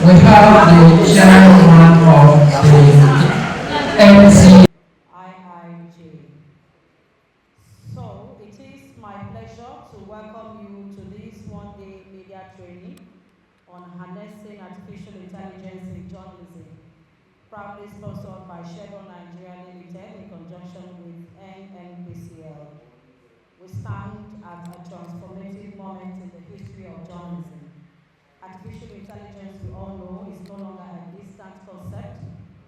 We have the chairman of the NC. IIJ. So, it is my pleasure to welcome you to this one-day media training on harnessing artificial intelligence in journalism, proudly sponsored by Chevron Nigeria Limited in conjunction with NNPCL. We stand at a transformative moment in the history of journalism. Artificial intelligence, we all know, is no longer a distant concept,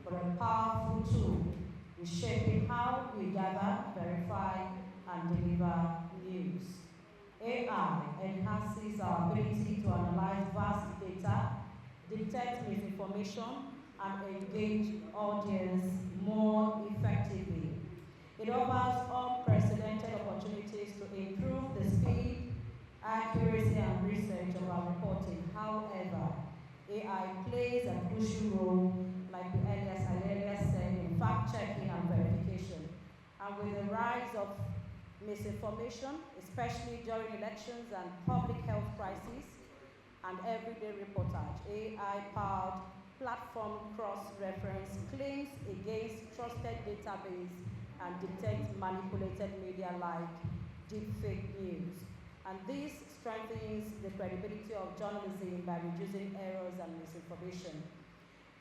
but a powerful tool reshaping how we gather, verify, and deliver news. AI enhances our ability to analyze vast data, detect misinformation, and engage audience more effectively. It offers unprecedented opportunities to improve the speed, accuracy, and research of our reporting. However, AI plays a crucial role, like I earlier said, in fact-checking and verification. And with the rise of misinformation, especially during elections and public health crises, and everyday reportage, AI-powered platform cross-reference claims against trusted database and detect manipulated media like deepfake news. And this strengthens the credibility of journalism by reducing errors and misinformation.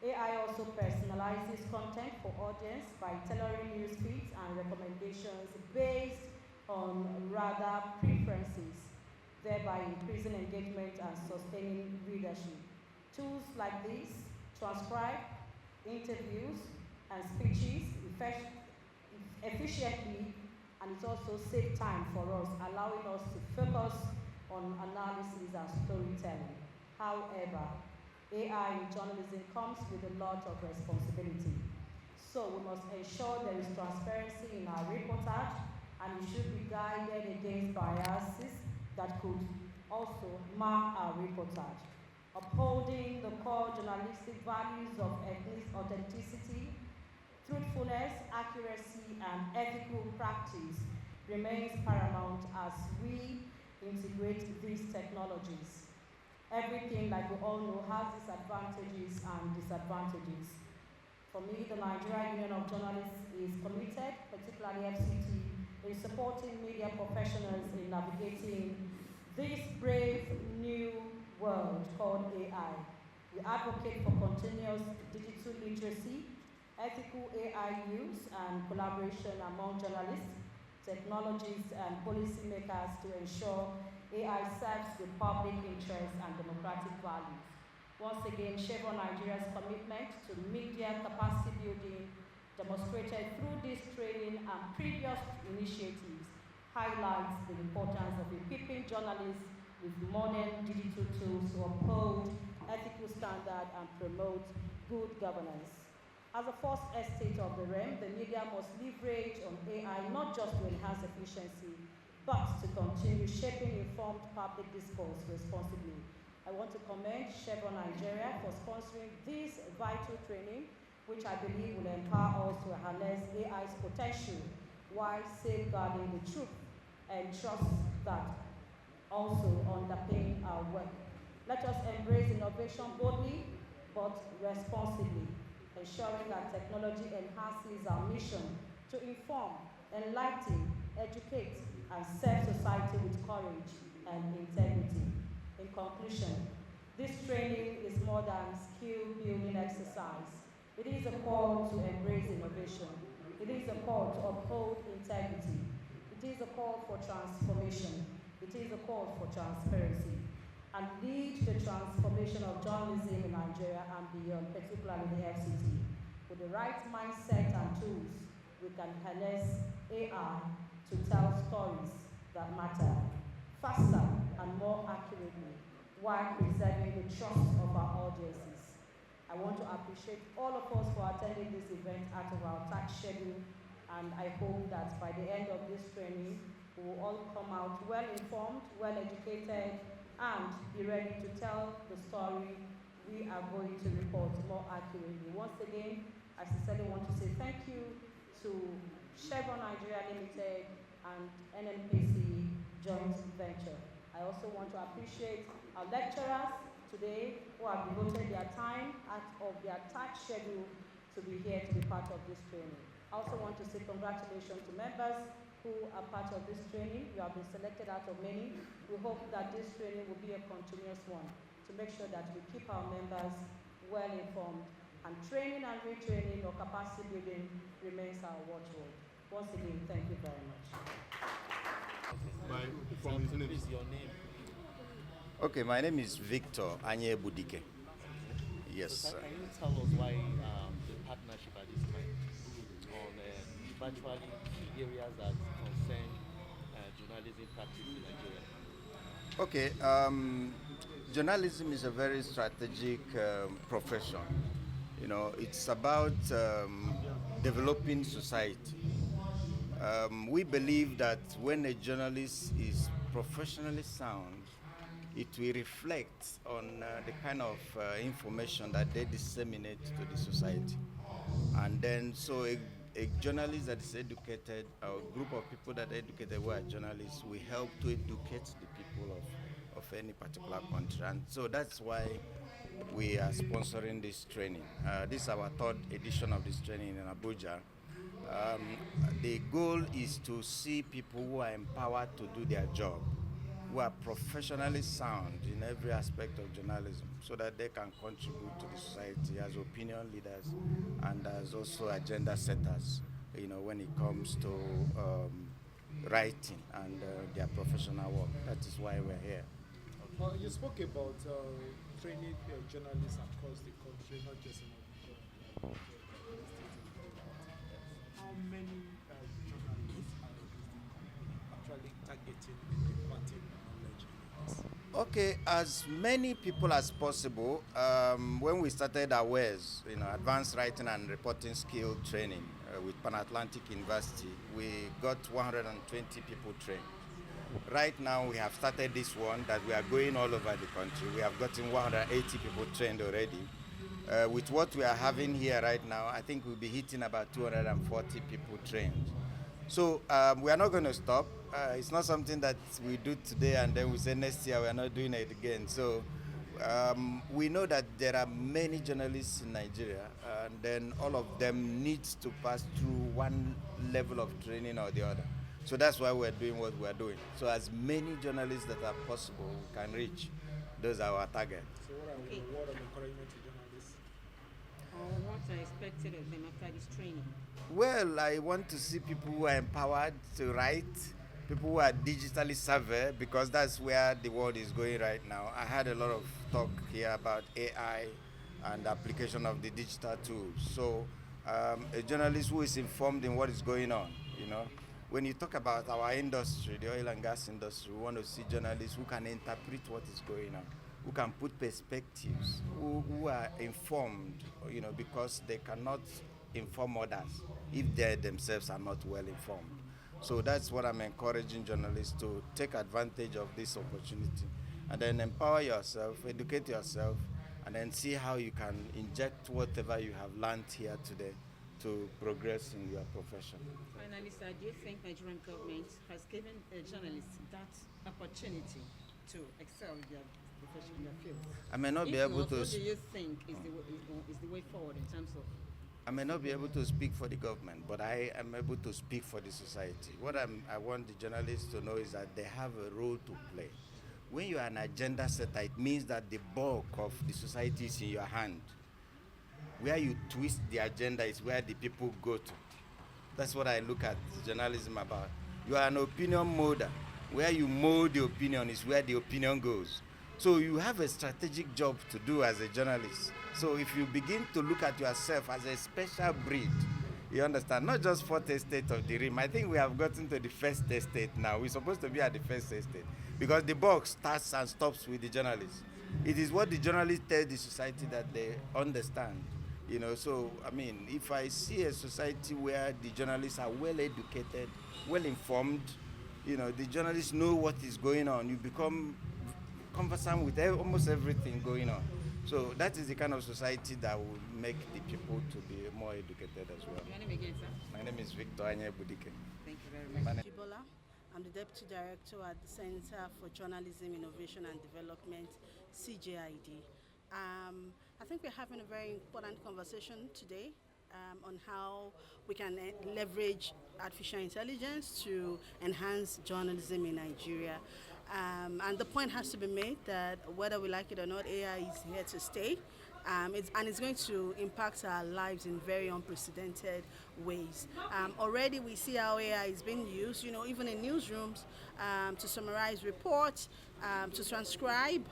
AI also personalizes content for audience by tailoring news feeds and recommendations based on rather preferences, thereby increasing engagement and sustaining readership. Tools like this transcribe interviews and speeches efficiently, and it also saves time for us, allowing us to focus on analysis and storytelling. However, AI in journalism comes with a lot of responsibility. So we must ensure there is transparency in our reportage, and it should be guided against biases that could also mar our reportage. Upholding the core journalistic values of authenticity, truthfulness, accuracy, and ethical practice remains paramount as we integrate these technologies. Everything, like we all know, has its advantages and disadvantages. For me, the Nigerian Union of Journalists is committed, particularly FCT, in supporting media professionals in navigating this brave new world called AI. We advocate for continuous digital literacy, ethical AI use, and collaboration among journalists, technologists, and policymakers to ensure AI serves the public interest and democratic values. Once again, Chevron Nigeria's commitment to media capacity building, demonstrated through this training and previous initiatives, highlights the importance of equipping journalists with modern digital tools to uphold ethical standards and promote good governance. As a first estate of the realm, the media must leverage on AI not just to enhance efficiency, but to continue shaping informed public discourse responsibly. I want to commend Chevron Nigeria for sponsoring this vital training, which I believe will empower us to harness AI's potential while safeguarding the truth and trust that also underpin our work. Let us embrace innovation boldly but responsibly, ensuring that technology enhances our mission to inform, enlighten, educate, and serve society with courage and integrity. In conclusion, this training is more than skill-building exercise. It is a call to embrace innovation. It is a call to uphold integrity. It is a call for transformation. It is a call for transparency, and lead the transformation of journalism in Nigeria and beyond, particularly the FCT. With the right mindset and tools, we can harness AI to tell stories that matter faster and more accurately, while preserving the trust of our audiences. I want to appreciate all of us for attending this event out of our tight schedule, and I hope that by the end of this training, we will all come out well-informed, well-educated, and be ready to tell the story we are going to report more accurately. Once again, I sincerely want to say thank you to Chevron Nigeria Limited and NNPC joint venture. I also want to appreciate our lecturers today who have devoted their time part of their tight schedule to be here to be part of this training. I also want to say congratulations to members who are part of this training. You have been selected out of many. We hope that this training will be a continuous one to make sure that we keep our members well informed, and training and retraining or capacity building remains our watchword. Once again, thank you very much. Please, your name. Okay, my name is Victor Nigerianpolitics. Yes, So sir. can you tell us why the partnership at this time on virtually key areas that concern journalism practice in Nigeria? Okay, journalism is a very strategic profession. You know, it's about developing society. We believe that when a journalist is professionally sound, it will reflect on the kind of information that they disseminate to the society. And then, so a journalist that is educated, or a group of people that are educated who are journalists, we help to educate the people of any particular country. And so that's why we are sponsoring this training. This is our third edition of this training in Abuja. The goal is to see people who are empowered to do their job, who are professionally sound in every aspect of journalism, so that they can contribute to the society as opinion leaders and as also agenda setters, you know, when it comes to writing and their professional work. That is why we're here. You spoke about training journalists across the country, not just in Abuja. How many journalists are actually targeting and imparting knowledge in this? Okay, as many people as possible. When we started AWARES, you know, Advanced Writing and Reporting Skill Training with Pan-Atlantic University, we got 120 people trained. Right now, we have started this one that we are going all over the country. We have gotten 180 people trained already. With what we are having here right now, I think we'll be hitting about 240 people trained. So we are not going to stop. It's not something that we do today and then we say next year we are not doing it again. So we know that there are many journalists in Nigeria, and then all of them need to pass through one level of training or the other. So that's why we're doing what we're doing. So as many journalists that are possible we can reach, those are our target. So what are the word of encouragement to journalists? What are expected of them after this training? Well, I want to see people who are empowered to write, people who are digitally savvy, because that's where the world is going right now. I had a lot of talk here about AI and the application of the digital tools. So a journalist who is informed in what is going on, you know. When you talk about our industry, the oil and gas industry, we want to see journalists who can interpret what is going on, who can put perspectives, who are informed, you know, because they cannot inform others if they themselves are not well informed. So that's what I'm encouraging journalists to take advantage of this opportunity and then empower yourself, educate yourself, and then see how you can inject whatever you have learned here today to progress in your profession. Finally, sir, do you think Nigerian government has given journalists that opportunity to excel in their profession, in their field? I may not be able to. What do you think is the way forward in terms of? I may not be able to speak for the government, but I am able to speak for the society. What I want the journalists to know is that they have a role to play. When you are an agenda setter, it means that the bulk of the society is in your hand. Where you twist the agenda is where the people go to. That's what I look at journalism about. You are an opinion molder. Where you mold the opinion is where the opinion goes. So you have a strategic job to do as a journalist. So if you begin to look at yourself as a special breed, you understand, not just fourth estate of the rim. I think we have gotten to the first estate now. We're supposed to be at the first estate because the box starts and stops with the journalists. It is what the journalists tell the society that they understand. You know, so, I mean, if I see a society where the journalists are well educated, well informed, you know, the journalists know what is going on, you become conversant with almost everything going on. So that is the kind of society that will make the people to be more educated as well. Your name again, sir? My name is Victor Nigerianpolitics. Thank you very much. Jibola. I'm the Deputy Director at the Center for Journalism, Innovation and Development, CJID. I think we're having a very important conversation today on how we can leverage artificial intelligence to enhance journalism in Nigeria. And the point has to be made that whether we like it or not, AI is here to stay. It's going to impact our lives in very unprecedented ways. Already we see how AI is being used, even in newsrooms, to summarize reports, to transcribe,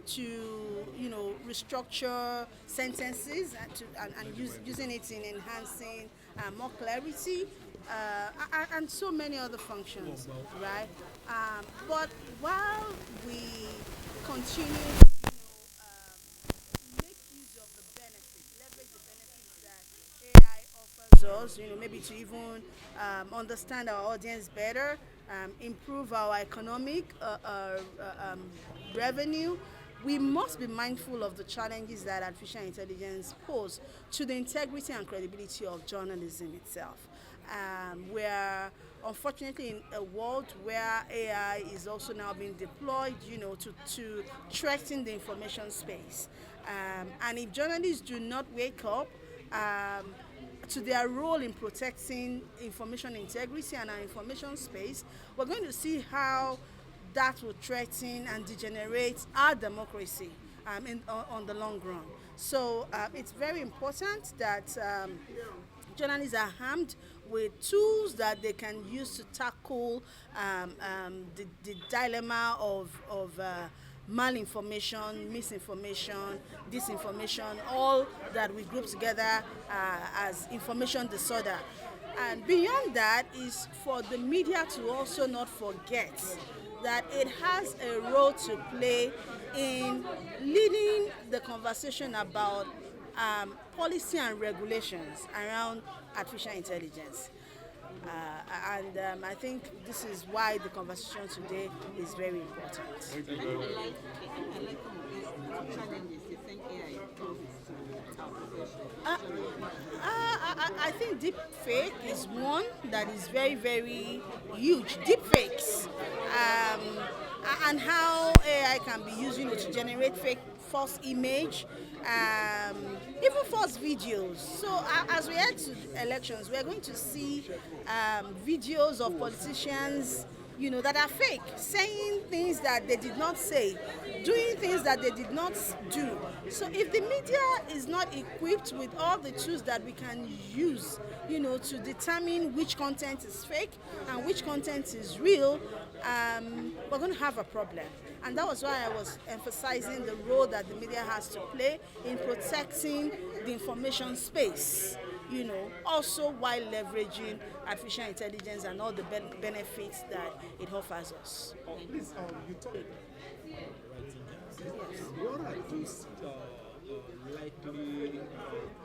to restructure sentences and using it in enhancing more clarity and so many other functions, right? But while we continue make use of the benefits, leverage the benefits that AI offers us, maybe to even understand our audience better, improve our economic revenue, we must be mindful of the challenges that artificial intelligence pose to the integrity and credibility of journalism itself. We're unfortunately in a world where AI is also now being deployed, to threaten the information space. And if journalists do not wake up to their role in protecting information integrity and our information space, we're going to see how that will threaten and degenerate our democracy on the long run. So it's very important that journalists are armed with tools that they can use to tackle the dilemma of malinformation, misinformation, disinformation, all that we group together as information disorder. And beyond that is for the media to also not forget that it has a role to play in leading the conversation about policy and regulations around artificial intelligence. I think this is why the conversation today is very important. I like some of these challenges you think AI poses to our profession. I think deep fake is one that is very, very huge. Deep fakes and how AI can be used, to generate fake, false image, even false videos. So as we head to elections, we are going to see videos of politicians, that are fake, saying things that they did not say, doing things that they did not do. So if the media is not equipped with all the tools that we can use, to determine which content is fake and which content is real, we're going to have a problem. And that was why I was emphasizing the role that the media has to play in protecting the information space, also while leveraging artificial intelligence and all the benefits that it offers us. Please, you talked about writing jobs. Yes. What are those likely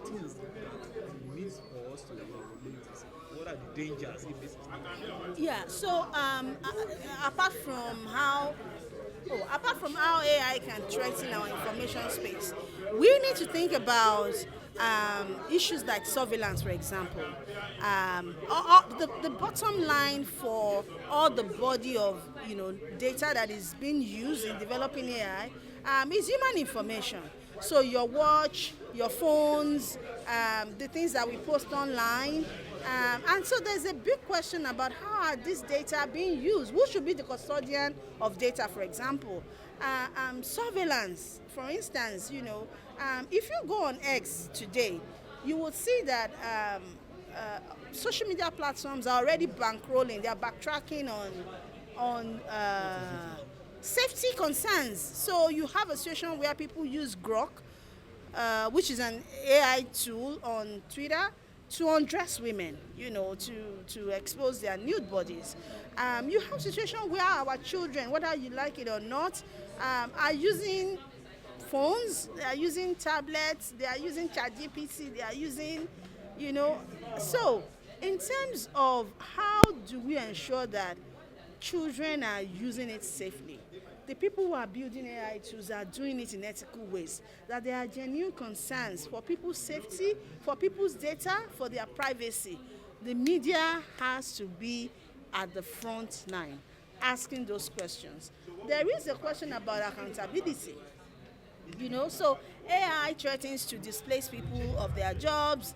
things that means for us to communities? What are the dangers if this is not done? Yeah, so apart from how AI can threaten our information space, we need to think about issues like surveillance, for example. The bottom line for all the body of data that is being used in developing AI is human information. So your watch, your phones, the things that we post online. And so there's a big question about how are these data being used? Who should be the custodian of data, for example? Surveillance, for instance, if you go on X today, you will see that social media platforms are already bankrolling. They are backtracking on safety concerns. So you have a situation where people use Grok, which is an AI tool on Twitter, to undress women, to expose their nude bodies. You have a situation where our children, whether you like it or not, are using phones, they are using tablets, they are using ChatGPT, they are using, So, in terms of how do we ensure that children are using it safely, the people who are building AI tools are doing it in ethical ways, that there are genuine concerns for people's safety, for people's data, for their privacy. The media has to be at the front line asking those questions. There is a question about accountability. So AI threatens to displace people of their jobs.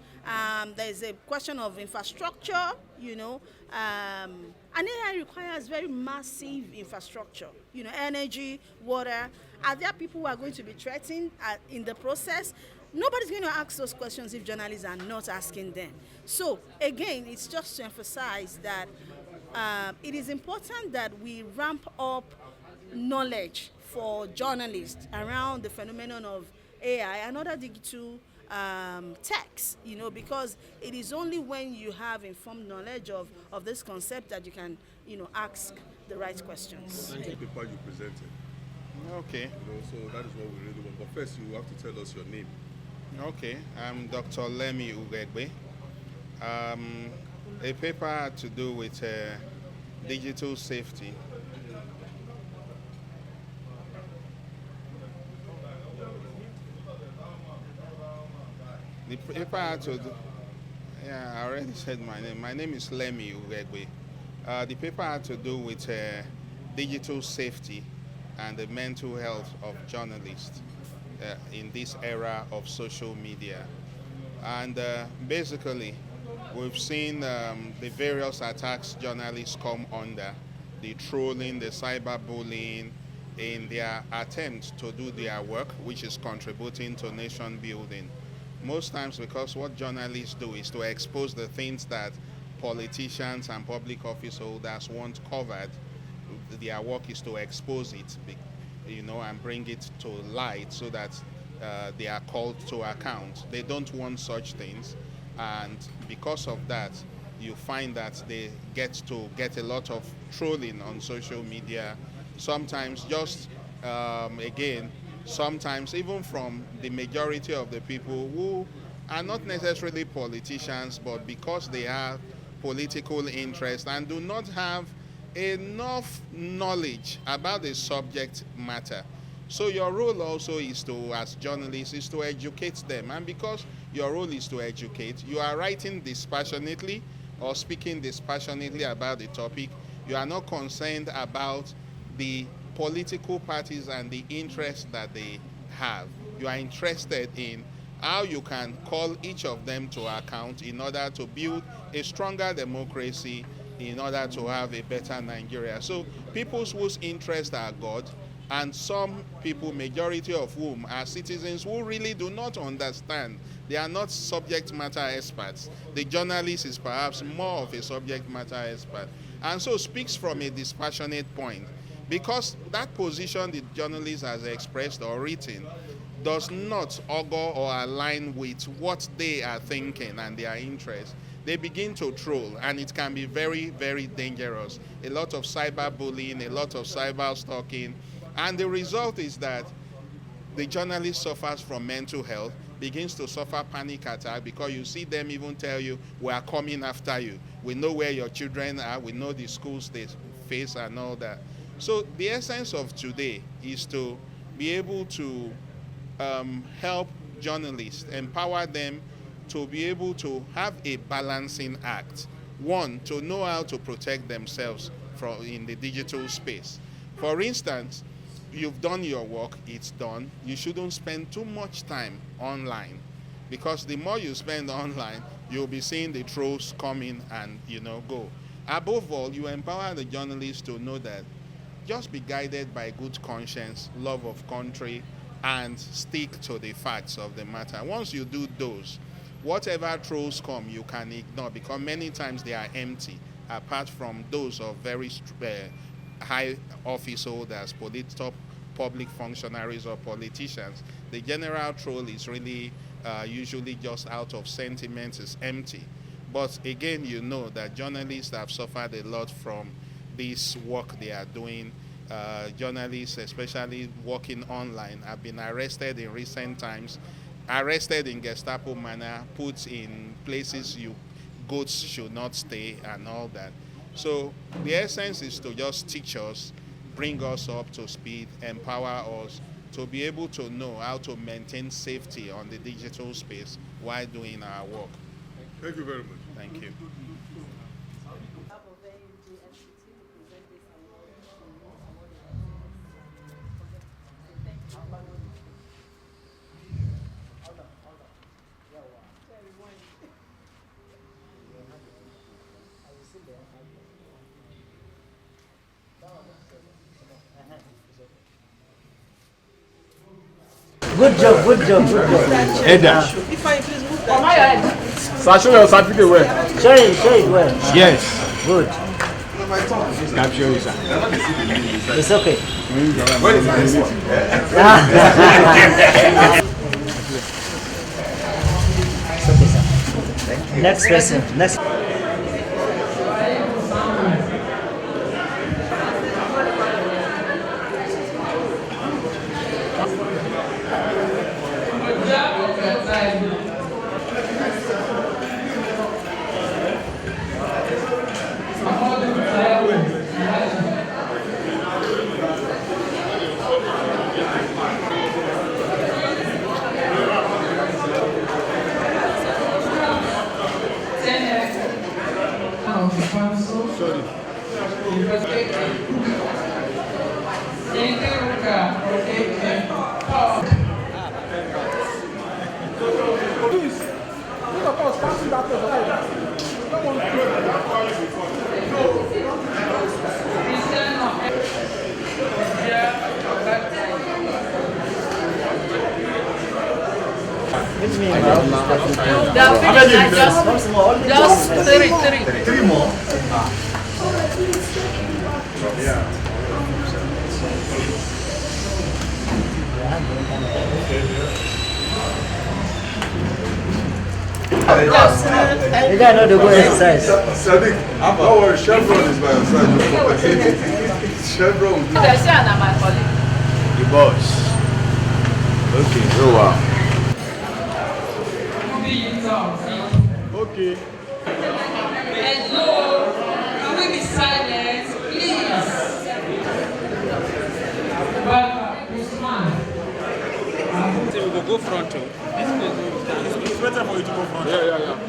There's a question of infrastructure, and AI requires very massive infrastructure, energy, water. Are there people who are going to be threatened in the process? Nobody's going to ask those questions if journalists are not asking them. So again, it's just to emphasize that it is important that we ramp up knowledge for journalists around the phenomenon of AI and other digital techs, because it is only when you have informed knowledge of this concept that you can, ask the right questions. Thank you. The paper you presented. Okay. So that is what we really want. But first, you have to tell us your name. Okay. I'm Dr. Nigerianpolitics. A paper had to do with digital safety. The paper had to do, I already said my name. My name is Nigerianpolitics. The paper had to do with digital safety and the mental health of journalists in this era of social media. And basically, we've seen the various attacks journalists come under, the trolling, the cyberbullying, in their attempt to do their work, which is contributing to nation building. Most times because what journalists do is to expose the things that politicians and public office holders want covered. Their work is to expose it, and bring it to light so that they are called to account. They don't want such things, and because of that, you find that they get a lot of trolling on social media. Sometimes just, sometimes even from the majority of the people who are not necessarily politicians, but because they have political interest and do not have enough knowledge about the subject matter. So your role also is to, as journalists, is to educate them. And because your role is to educate, you are writing dispassionately or speaking dispassionately about the topic. You are not concerned about the political parties and the interests that they have. You are interested in how you can call each of them to account in order to build a stronger democracy, in order to have a better Nigeria. So people whose interests are God, and some people, majority of whom are citizens who really do not understand. They are not subject matter experts. The journalist is perhaps more of a subject matter expert, and so speaks from a dispassionate point. Because that position the journalist has expressed or written does not augur or align with what they are thinking and their interests, they begin to troll, and it can be very, very dangerous. A lot of cyberbullying, a lot of cyber stalking, and the result is that the journalist suffers from mental health, begins to suffer panic attack, because you see them even tell you, we are coming after you. We know where your children are, we know the schools they face and all that. So the essence of today is to be able to help journalists, empower them to be able to have a balancing act. One, to know how to protect themselves in the digital space. For instance, you've done your work, it's done. You shouldn't spend too much time online, because the more you spend online, you'll be seeing the trolls come in and go. Above all, you empower the journalists to know that just be guided by good conscience, love of country, and stick to the facts of the matter. Once you do those, whatever trolls come, you can ignore, because many times they are empty, apart from those of very high office holders, top public functionaries or politicians. The general troll is really usually just out of sentiment, is empty. But again, you know that journalists have suffered a lot from this work they are doing. Journalists, especially working online, have been arrested in recent times, arrested in Gestapo manner, put in places goats should not stay and all that. So the essence is to just teach us, bring us up to speed, empower us to be able to know how to maintain safety on the digital space while doing our work. Thank you very much. Thank you. Good job, good job, good job. Edda. If I please move Come on, so show your certificate well. Show it well. Yes. Good. Capture you, sir. It's okay. What is this? It's okay, sir. Next person. Next. Just three more. You guys know the good exercise. Sadiq, don't worry, Chevron is by your side. Chevron. The boss. Okay. Oh wow. Okay. Hello, can we be silent, please? we will go front too. It's better for you to go front. Yeah.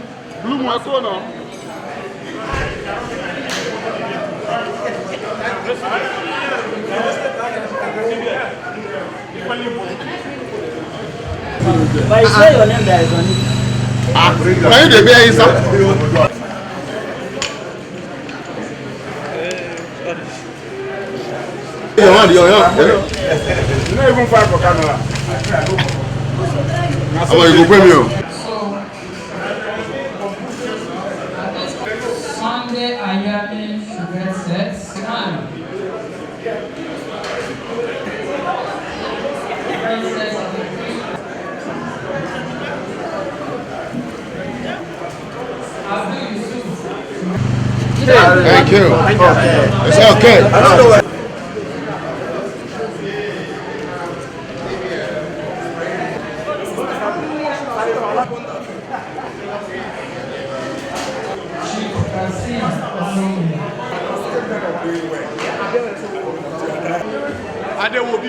Blue Marco now. But it's not your name that is on it. Can you be here, You're not even fine for camera. How about you go premium? Sunday Ayami Sugar Sets. Thank you. It's okay. I don't know what. There will be.